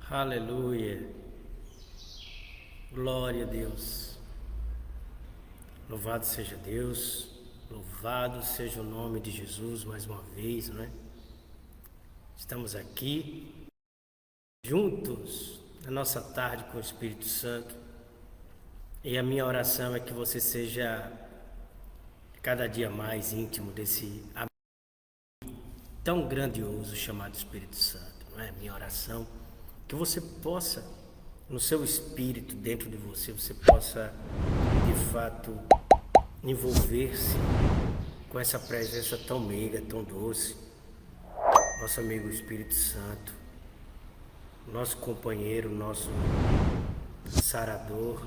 Aleluia. Glória a Deus. Louvado seja Deus. Louvado seja o nome de Jesus mais uma vez, não é? Estamos aqui juntos na nossa tarde com o Espírito Santo. E a minha oração é que você seja cada dia mais íntimo desse amigo tão grandioso chamado Espírito Santo, não é? Minha oração que você possa, no seu espírito, dentro de você, você possa, de fato, envolver-se com essa presença tão meiga, tão doce, nosso amigo Espírito Santo, nosso companheiro, nosso sarador,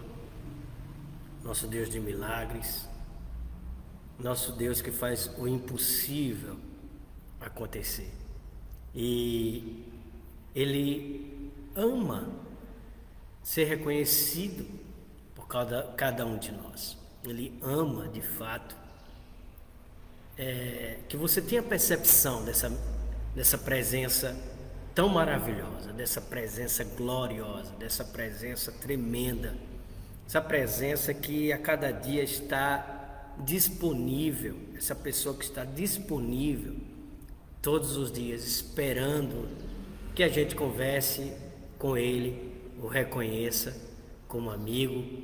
nosso Deus de milagres, nosso Deus que faz o impossível acontecer. E Ele ama ser reconhecido por cada um de nós. Ele ama, de fato, que você tenha percepção dessa presença tão maravilhosa, dessa presença gloriosa, dessa presença tremenda, essa presença que a cada dia está disponível, essa pessoa que está disponível todos os dias, esperando que a gente converse com Ele, o reconheça como amigo,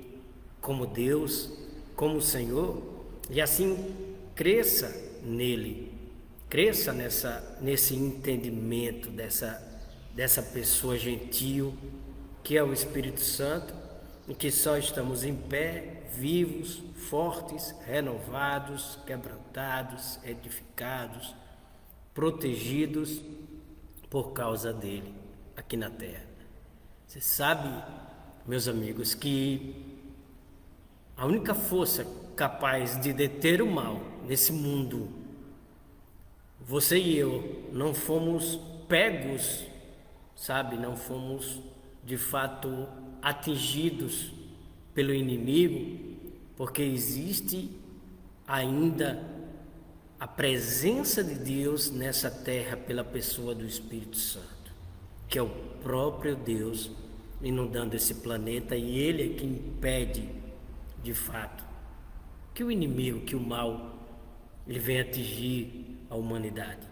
como Deus, como Senhor, e assim cresça nele, cresça nesse entendimento dessa pessoa gentil que é o Espírito Santo, em que só estamos em pé, vivos, fortes, renovados, quebrantados, edificados, protegidos por causa dele aqui na terra. Você sabe, meus amigos, que a única força capaz de deter o mal nesse mundo, você e eu não fomos pegos, sabe? Não fomos de fato atingidos pelo inimigo, porque existe ainda a presença de Deus nessa terra pela pessoa do Espírito Santo, que é o próprio Deus inundando esse planeta, e Ele é que impede, de fato, que o inimigo, que o mal, ele venha atingir a humanidade.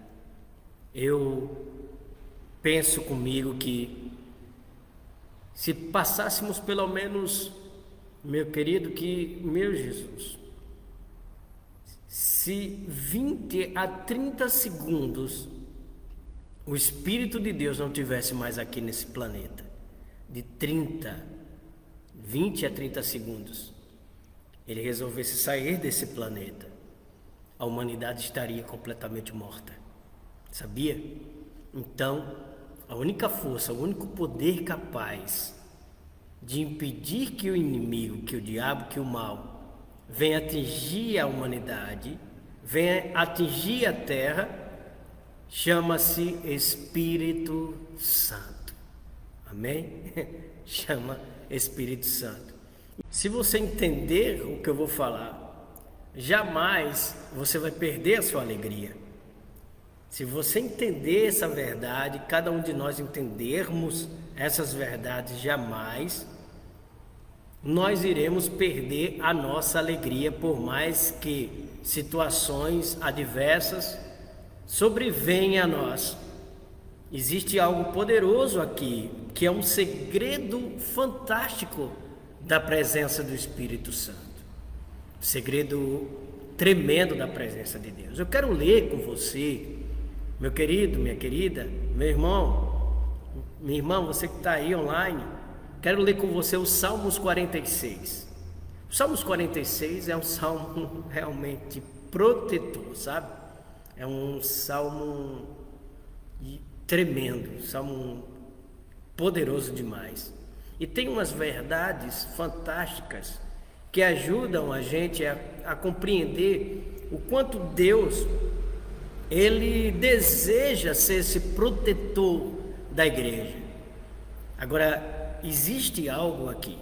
Eu penso comigo que se passássemos pelo menos, meu querido, meu Jesus, se 20 a 30 segundos o Espírito de Deus não tivesse mais aqui nesse planeta, de 20 a 30 segundos, ele resolvesse sair desse planeta, a humanidade estaria completamente morta. Sabia? Então, a única força, o único poder capaz de impedir que o inimigo, que o diabo, que o mal venha atingir a humanidade, venha atingir a terra, chama-se Espírito Santo. Amém? Chama Espírito Santo. Se você entender o que eu vou falar, jamais você vai perder a sua alegria. Se você entender essa verdade, cada um de nós entendermos essas verdades, jamais nós iremos perder a nossa alegria, por mais que situações adversas sobrevenham a nós. Existe algo poderoso aqui, que é um segredo fantástico da presença do Espírito Santo. Segredo tremendo da presença de Deus. Eu quero ler com você, meu querido, minha querida, meu irmão, minha irmã, você que está aí online, quero ler com você o Salmos 46. O Salmos 46 é um salmo realmente protetor, sabe? É um salmo tremendo, um salmo poderoso demais. E tem umas verdades fantásticas que ajudam a gente a compreender o quanto Deus, Ele deseja ser esse protetor da igreja. Agora, existe algo aqui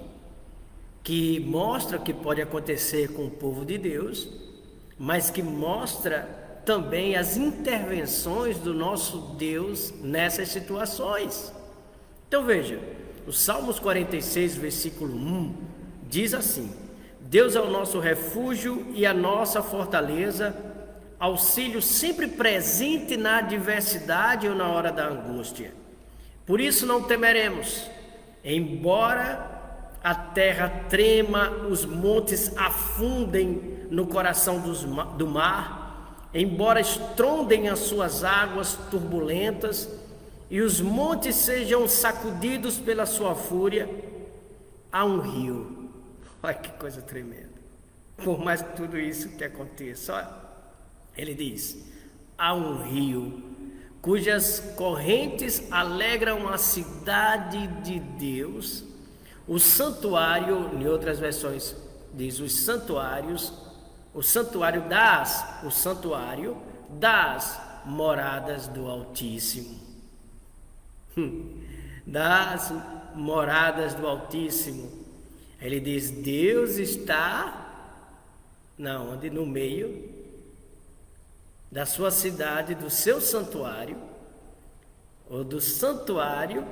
que mostra que pode acontecer com o povo de Deus, mas que mostra também as intervenções do nosso Deus nessas situações. Então veja, o Salmos 46, versículo 1, diz assim: Deus é o nosso refúgio e a nossa fortaleza, auxílio sempre presente na adversidade ou na hora da angústia. Por isso não temeremos, embora a terra trema, os montes afundem no coração do mar, embora estrondem as suas águas turbulentas e os montes sejam sacudidos pela sua fúria, há um rio. Olha que coisa tremenda. Por mais que tudo isso que aconteça, ele diz: há um rio cujas correntes alegram a cidade de Deus, o santuário, em outras versões diz os santuários, o santuário das moradas do Altíssimo. Das moradas do Altíssimo. Ele diz: Deus está onde? No meio da sua cidade, do seu santuário, ou do santuário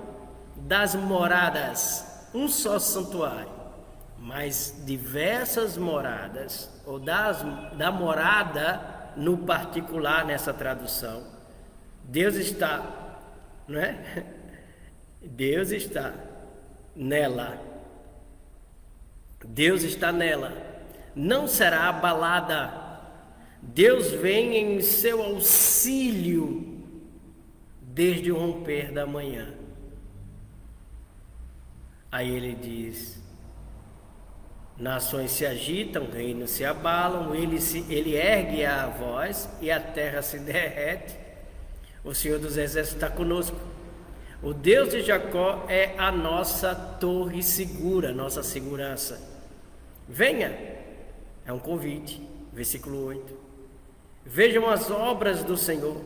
das moradas. Um só santuário, mas diversas moradas, ou da morada no particular nessa tradução. Deus está, não é? Deus está nela. Deus está nela. Não será abalada. Deus vem em seu auxílio desde o romper da manhã. Aí ele diz: nações se agitam, reinos se abalam, ele ergue a voz e a terra se derrete. O Senhor dos Exércitos está conosco. O Deus de Jacó é a nossa torre segura, nossa segurança. Venha, é um convite, versículo 8. Vejam as obras do Senhor,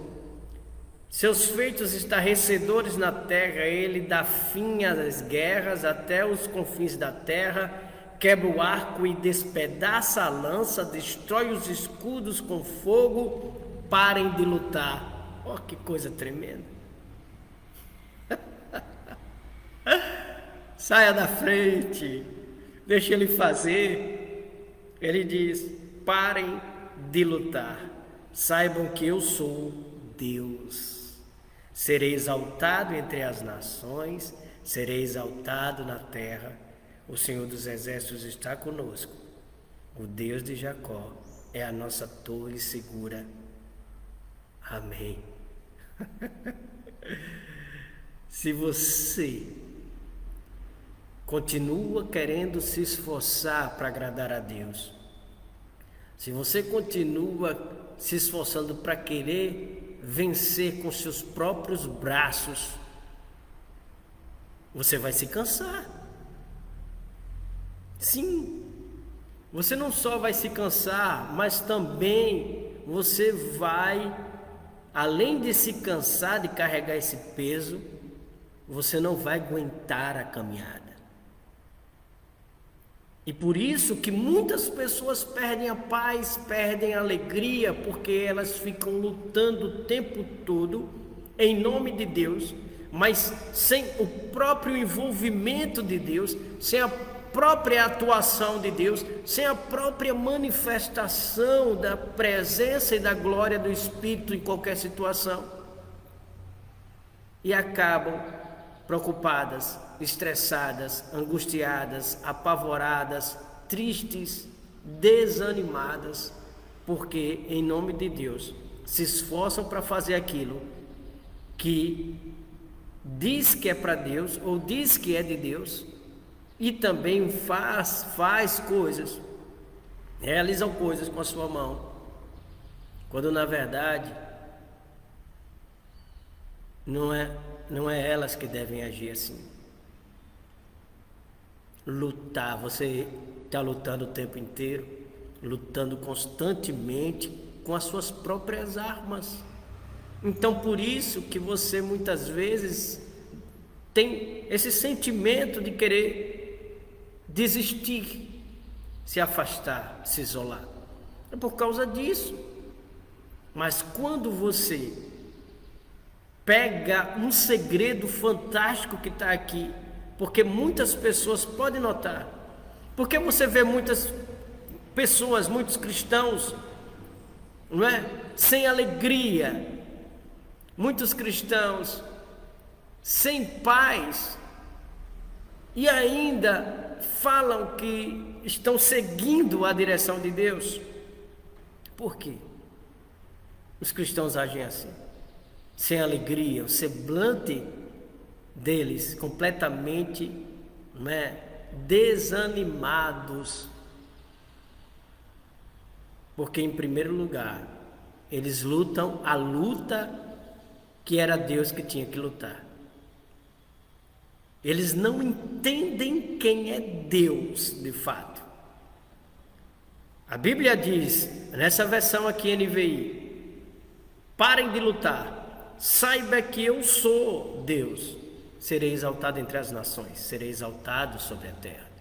seus feitos estarrecedores na terra. Ele dá fim às guerras até os confins da terra, quebra o arco e despedaça a lança, destrói os escudos com fogo. Parem de lutar. Oh, que coisa tremenda. Saia da frente, deixe ele fazer. Ele diz: parem de lutar. Saibam que eu sou Deus. Serei exaltado entre as nações, serei exaltado na terra. O Senhor dos Exércitos está conosco. O Deus de Jacó é a nossa torre segura. Amém. Se você continua querendo se esforçar para agradar a Deus, se você continua se esforçando para querer vencer com seus próprios braços, você vai se cansar. Sim, você não só vai se cansar, mas também você vai, além de se cansar de carregar esse peso, você não vai aguentar a caminhada. E por isso que muitas pessoas perdem a paz, perdem a alegria, porque elas ficam lutando o tempo todo em nome de Deus, mas sem o próprio envolvimento de Deus, sem a própria atuação de Deus, sem a própria manifestação da presença e da glória do Espírito em qualquer situação. E acabam preocupadas, estressadas, angustiadas, apavoradas, tristes, desanimadas, porque em nome de Deus se esforçam para fazer aquilo que diz que é para Deus ou diz que é de Deus, e também faz coisas, realizam coisas com a sua mão, quando na verdade não é elas que devem agir assim. Lutar, você está lutando o tempo inteiro, lutando constantemente com as suas próprias armas. Então por isso que você muitas vezes tem esse sentimento de querer desistir, se afastar, se isolar. É por causa disso. Mas quando você pega um segredo fantástico que está aqui, porque muitas pessoas podem notar. Porque você vê muitas pessoas, muitos cristãos, não é? Sem alegria, muitos cristãos sem paz, e ainda falam que estão seguindo a direção de Deus. Por quê? Os cristãos agem assim, sem alegria, o semblante deles completamente, não é, desanimados. Porque, em primeiro lugar, eles lutam a luta que era Deus que tinha que lutar. Eles não entendem quem é Deus de fato. A Bíblia diz, nessa versão aqui NVI: parem de lutar, saiba que eu sou Deus, serei exaltado entre as nações, serei exaltado sobre a terra.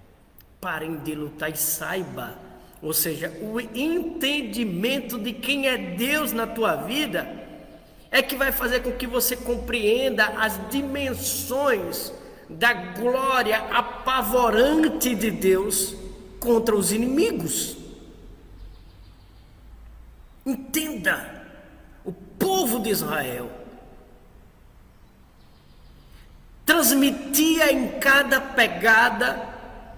Parem de lutar e saiba, ou seja, o entendimento de quem é Deus na tua vida é que vai fazer com que você compreenda as dimensões da glória apavorante de Deus contra os inimigos. Entenda, o povo de Israel transmitia em cada pegada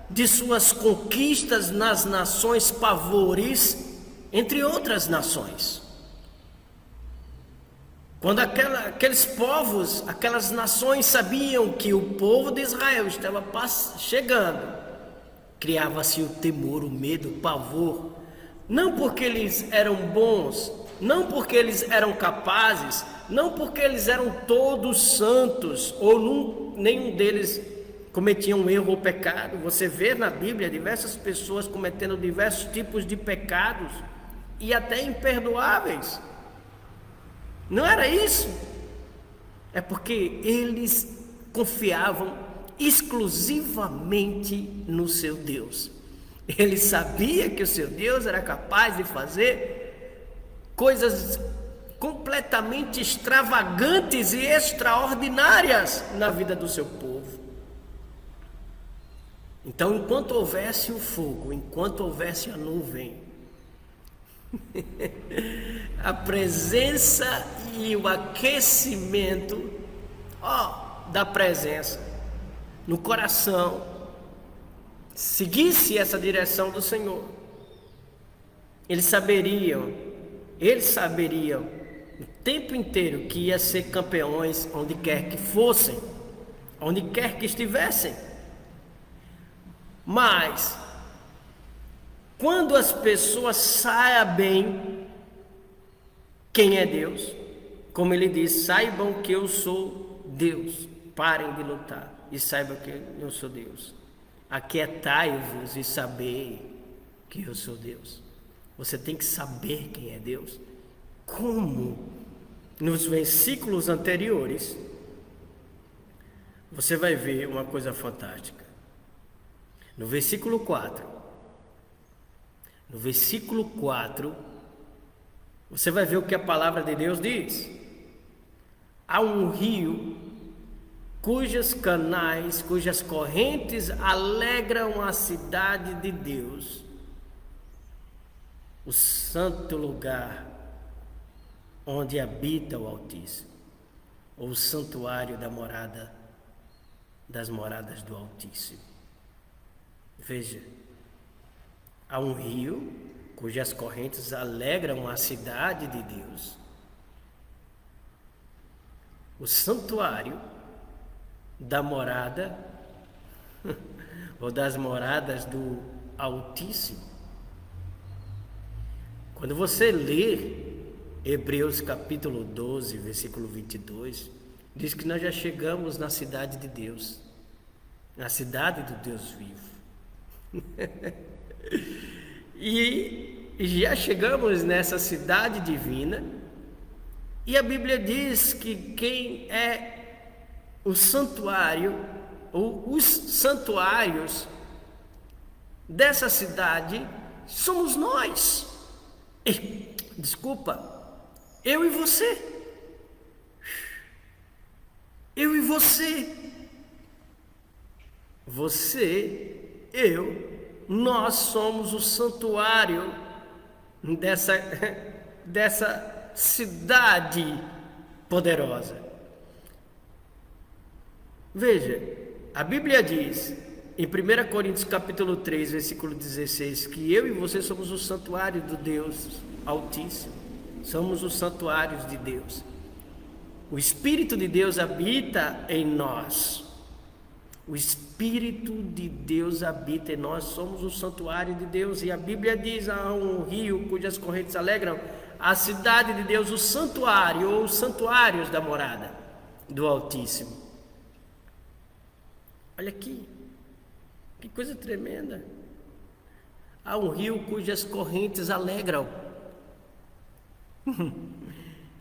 de suas conquistas nas nações pavores, entre outras nações. Quando aqueles povos, aquelas nações sabiam que o povo de Israel estava chegando, criava-se o temor, o medo, o pavor. Não porque eles eram bons, não porque eles eram capazes, não porque eles eram todos santos, ou nenhum deles cometia um erro ou pecado. Você vê na Bíblia diversas pessoas cometendo diversos tipos de pecados, e até imperdoáveis. Não era isso. É porque eles confiavam exclusivamente no seu Deus. Ele sabia que o seu Deus era capaz de fazer coisas completamente extravagantes e extraordinárias na vida do seu povo. Então, enquanto houvesse o fogo, enquanto houvesse a nuvem, a presença e o aquecimento da presença no coração, seguisse essa direção do Senhor, eles saberiam o tempo inteiro que ia ser campeões onde quer que fossem, onde quer que estivessem. Mas quando as pessoas sabem quem é Deus, como ele diz, saibam que eu sou Deus, parem de lutar e saibam que eu sou Deus. Aquietai-vos e sabei que eu sou Deus. Você tem que saber quem é Deus. Como? Nos versículos anteriores, você vai ver uma coisa fantástica. No versículo 4, você vai ver o que a palavra de Deus diz. Há um rio cujas canais, cujas correntes alegram a cidade de Deus, o santo lugar onde habita o Altíssimo, ou o santuário das moradas do Altíssimo. Veja, há um rio cujas correntes alegram a cidade de Deus, o santuário da morada ou das moradas do Altíssimo. Quando você lê Hebreus capítulo 12, versículo 22, diz que nós já chegamos na cidade de Deus, na cidade do Deus vivo. E já chegamos nessa cidade divina, e a Bíblia diz que quem é o santuário, ou os santuários dessa cidade, somos nós. Desculpa, eu e você. Eu e você. Você, eu, nós somos o santuário dessa cidade poderosa. Veja, a Bíblia diz em 1 Coríntios capítulo 3, versículo 16, que eu e você somos o santuário do Deus Altíssimo. Somos os santuários de Deus. O Espírito de Deus habita em nós. O Espírito de Deus habita em nós, somos o santuário de Deus. E a Bíblia diz: há um rio cujas correntes alegram a cidade de Deus, o santuário, ou os santuários da morada do Altíssimo. Olha aqui, que coisa tremenda. Há um rio cujas correntes alegram.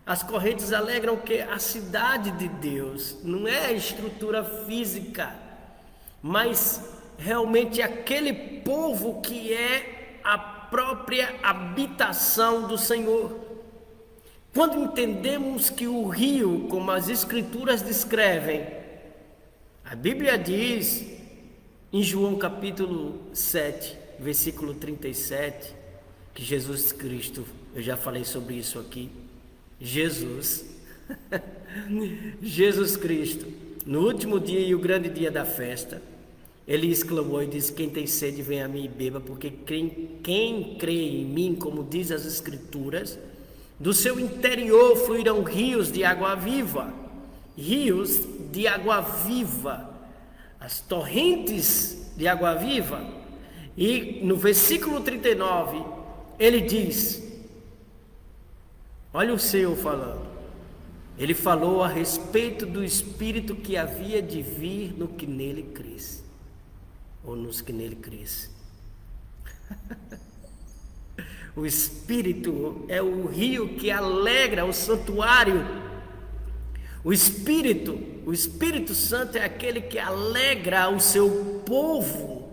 As correntes alegram o que? A cidade de Deus. Não é a estrutura física, mas realmente aquele povo que é a própria habitação do Senhor. Quando entendemos que o rio, como as Escrituras descrevem, a Bíblia diz em João capítulo 7, versículo 37, que Jesus Cristo, eu já falei sobre isso aqui, Jesus Cristo, no último dia e o grande dia da festa, ele exclamou e disse: quem tem sede, vem a mim e beba, porque quem crê em mim, como diz as Escrituras, do seu interior fluirão rios de água viva. Rios de água viva, as torrentes de água viva. E no versículo 39, ele diz, olha o Senhor falando, ele falou a respeito do Espírito que havia de vir no que nele cresce, ou nos que nele cresce. O Espírito é o rio que alegra o santuário. O Espírito Santo é aquele que alegra o seu povo.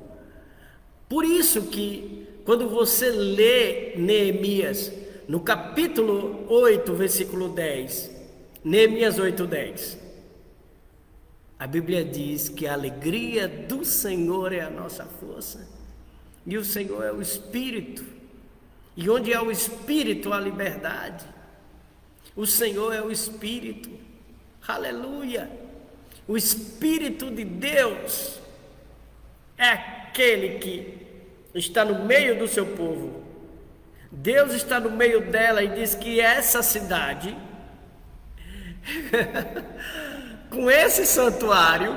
Por isso que quando você lê Neemias, no capítulo 8, versículo 10, Neemias 8:10, a Bíblia diz que a alegria do Senhor é a nossa força, e o Senhor é o Espírito, e onde há o Espírito há liberdade. O Senhor é o Espírito, aleluia. O Espírito de Deus é aquele que está no meio do seu povo. Deus está no meio dela e diz que essa cidade com esse santuário,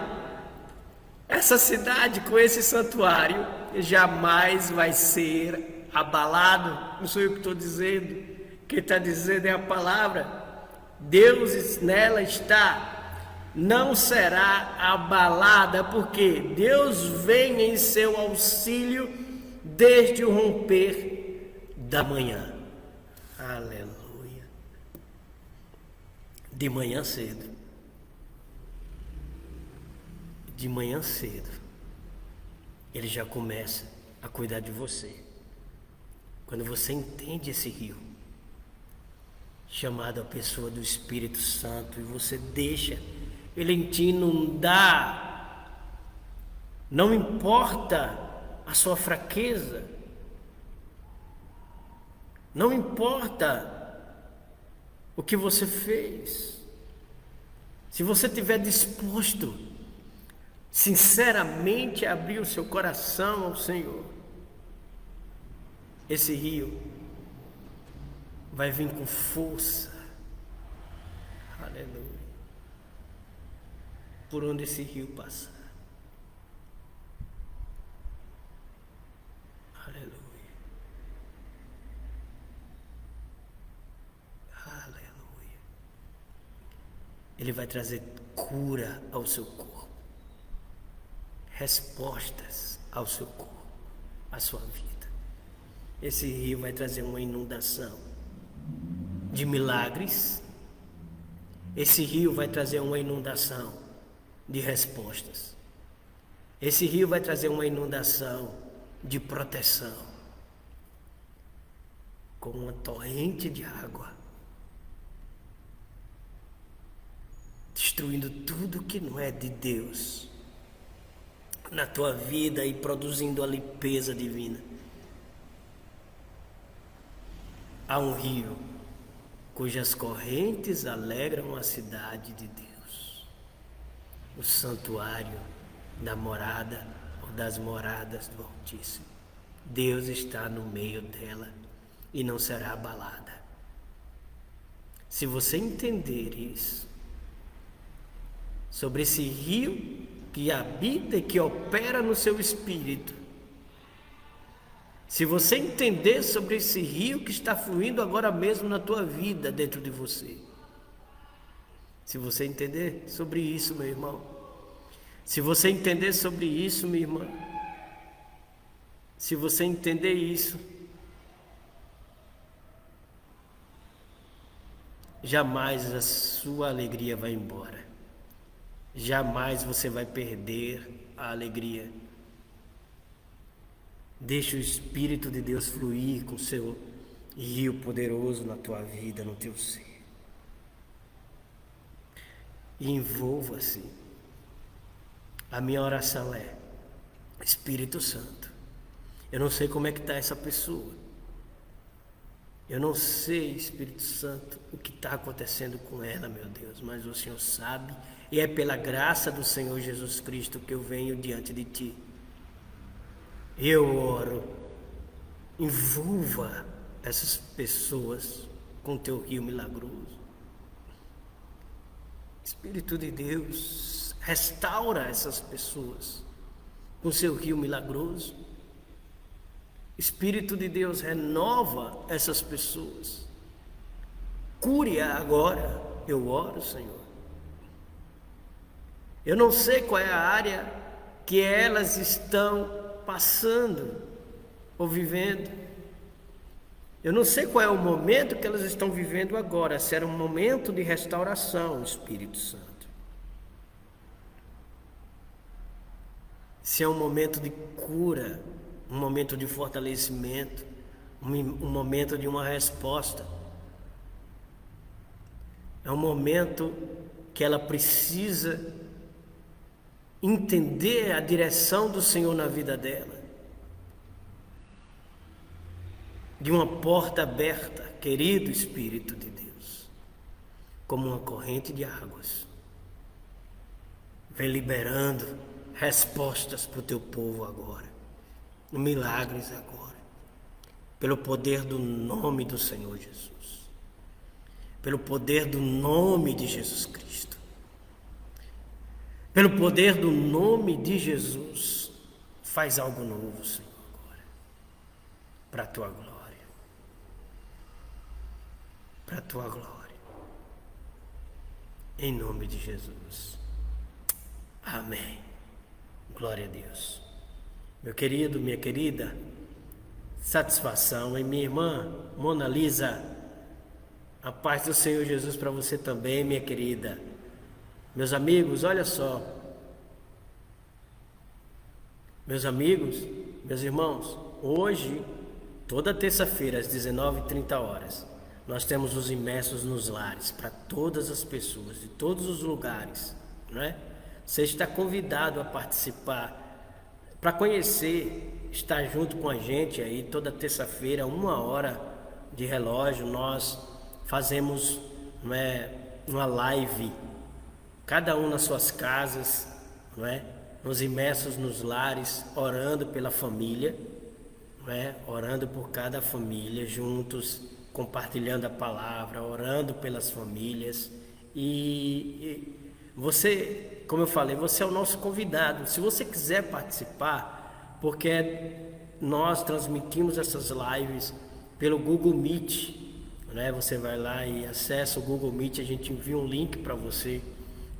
essa cidade com esse santuário jamais vai ser abalado. Não sou eu que estou dizendo, quem está dizendo é a palavra. Deus nela está, não será abalada, porque Deus vem em seu auxílio desde o romper da manhã. Aleluia. De manhã cedo. De manhã cedo, Ele já começa a cuidar de você. Quando você entende esse rio, chamado a pessoa do Espírito Santo, e você deixa Ele te inundar, não importa a sua fraqueza, não importa o que você fez, se você estiver disposto sinceramente a abrir o seu coração ao Senhor, esse rio vai vir com força, aleluia, por onde esse rio passar, aleluia, aleluia. Ele vai trazer cura ao seu corpo, respostas ao seu corpo, à sua vida. Esse rio vai trazer uma inundação de milagres. Esse rio vai trazer uma inundação de respostas. Esse rio vai trazer uma inundação de proteção, como uma torrente de água. destruindo tudo que não é de Deus na tua vida e produzindo a limpeza divina. Há um rio cujas correntes alegram a cidade de Deus, o santuário da morada ou das moradas do Altíssimo. Deus está no meio dela e não será abalada. Se você entender isso, sobre esse rio que habita e que opera no seu espírito, se você entender sobre esse rio que está fluindo agora mesmo na tua vida, dentro de você, se você entender sobre isso, meu irmão, se você entender sobre isso, minha irmã, se você entender isso, jamais a sua alegria vai embora. Jamais você vai perder a alegria. Deixa o Espírito de Deus fluir com seu rio poderoso na tua vida, no teu ser. E envolva-se. A minha oração é: Espírito Santo, eu não sei como é que está essa pessoa. Eu não sei, Espírito Santo, o que está acontecendo com ela, meu Deus, mas o Senhor sabe, e é pela graça do Senhor Jesus Cristo que eu venho diante de Ti. Eu oro, envolva essas pessoas com Teu rio milagroso. Espírito de Deus, restaura essas pessoas com Seu rio milagroso. Espírito de Deus, renova essas pessoas. Cure-a agora, eu oro, Senhor. Eu não sei qual é a área que elas estão passando ou vivendo. Eu não sei qual é o momento que elas estão vivendo agora. Se era um momento de restauração, Espírito Santo. Se é um momento de cura, um momento de fortalecimento, um momento de uma resposta. É um momento que ela precisa entender a direção do Senhor na vida dela. De uma porta aberta, querido Espírito de Deus, como uma corrente de águas. Vem liberando respostas para o teu povo agora. Milagres agora, pelo poder do nome do Senhor Jesus, pelo poder do nome de Jesus Cristo, pelo poder do nome de Jesus, faz algo novo, Senhor, agora, para a Tua glória, para a Tua glória, em nome de Jesus, amém, glória a Deus. Meu querido, minha querida, satisfação. E minha irmã Mona Lisa, a paz do Senhor Jesus para você também, minha querida. Meus amigos, olha só. Meus amigos, meus irmãos, hoje, toda terça-feira, às 19h30, nós temos os imersos nos lares, para todas as pessoas, de todos os lugares, não é? Você está convidado a participar, para conhecer, estar junto com a gente aí toda terça-feira, 1h de relógio, nós fazemos uma live, cada um nas suas casas, não é? Nos imersos nos lares, orando pela família, não é? Orando por cada família, juntos, compartilhando a palavra, orando pelas famílias. E você, como eu falei, você é o nosso convidado. Se você quiser participar, porque nós transmitimos essas lives pelo Google Meet, né? Você vai lá e acessa o Google Meet, a gente envia um link para você.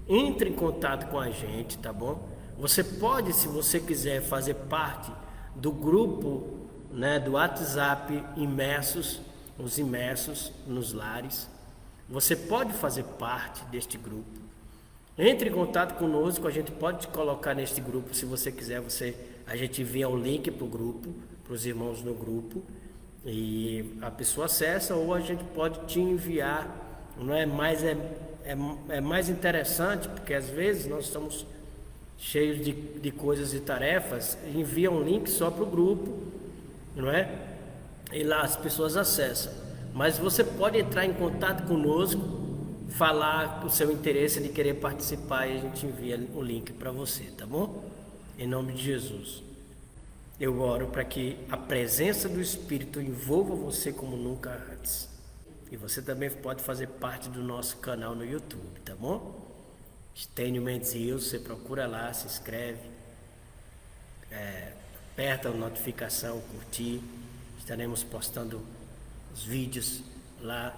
Entre em contato com a gente, tá bom? Você pode, se você quiser, fazer parte do grupo, né, do WhatsApp os imersos nos lares. Você pode fazer parte deste grupo. Entre em contato conosco, a gente pode te colocar neste grupo, se você quiser, a gente envia o link para o grupo, para os irmãos no grupo, e a pessoa acessa, ou a gente pode te enviar, não é? Mas é mais interessante, porque às vezes nós estamos cheios de coisas e tarefas, envia um link só para o grupo, não é? E lá as pessoas acessam. Mas você pode entrar em contato conosco, falar o seu interesse de querer participar e a gente envia o link para você, tá bom? Em nome de Jesus. Eu oro para que a presença do Espírito envolva você como nunca antes. E você também pode fazer parte do nosso canal no YouTube, tá bom? Estênio Mendes Rios, você procura lá, se inscreve, aperta a notificação, curtir. Estaremos postando os vídeos lá,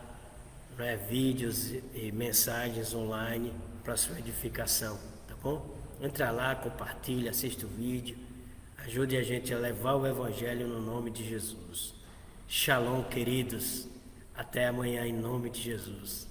vídeos e mensagens online para sua edificação, tá bom? Entra lá, compartilha, assista o vídeo, ajude a gente a levar o Evangelho no nome de Jesus. Shalom, queridos. Até amanhã em nome de Jesus.